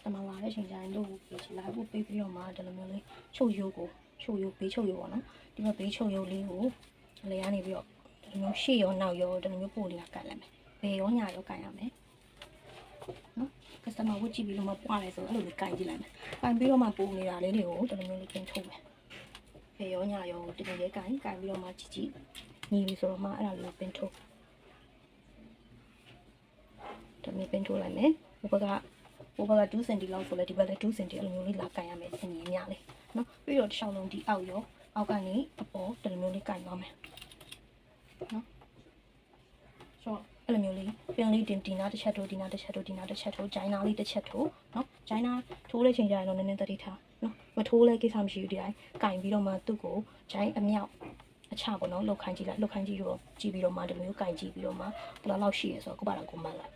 customer လာတဲ့ချိန်ကျရင်တို့ကိုပေးချင်လာဖို့ပေးပြီးတော့မှဒီလိုမျိုးလေးချုပ်ရိုးကိုချုပ်ရိုးဘေးချုပ်ရိုးပေါ့နော်ဒီမှာဘေးချုပ်ရိုးလေးကိုလေကနေပြီးတော့ဒီလိုမျိုးရှေ့ရောနောက်ရောဒီလိုမျိုးပို့လေးကကန်လိုက်မယ်ဘေးရောညာရောကန်ရမယ်နော် customer ဝတ်ကြည့်ပြီးတော့မှပွားတယ်ဆိုအဲ့လိုလေးကန်ကြည့်လိုက်မယ်ကန်ပြီးတော့မှပို့နေတာလေးတွေကိုဒီလိုမျိုးလေးပြင်ထုတ်မယ်ဘေးရောညာရောဒီလိုလေးကန်ပြီးတော့မှကြည့်ကြည့်ညီပြီဆိုတော့မှအဲ့ဒါလေးကိုပြင်ထုတ်ဒါမျိုးပြင်ထုတ်လိုက်မယ်ဟိုဘက်က2 cm လောက်ဆိုလဲဒီဘက်လည်း2 cm အဲ့လိုမျိုးလေးလာကန်ရမယ်အညီအများလေးနော်ပြီးတော့တစ်ချောင်းလုံးဒီအောက်ရောအောက်ကနေအပေါ်ဒီလိုမျိုးလေးကန်သွားမယ်နော်ဆိုအဲ့လိုမျိုးလေးပြန်လေးတင်ဒီနာတစ်ချက်ထိုးဒီနာတစ်ချက်ထိုးဂျိုင်းနာလေးတစ်ချက်ထိုးနော်ဂျိုင်းနာထိုးတဲ့ချိန်ကျရင်တော့နည်းနည်းတတိထားနော်မထိုးလဲကိစ္စမရှိဘူးဒီတိုင်းကန်ပြီးတော့မှသူ့ကိုဂျိုင်းအမြောက်အချပေါ့နော်လောက်ခိုင်းကြည့်လိုက်လောက်ခိုင်းကြည့်တော့ကြည့်ပြီးတော့မှဒီလိုမျိုးကန်ကြည့်ပြီးတော့မှဘယ်လောက်ရှိရဲဆိုတော့ကိုပါတော့ကိုမှတ်လိုက်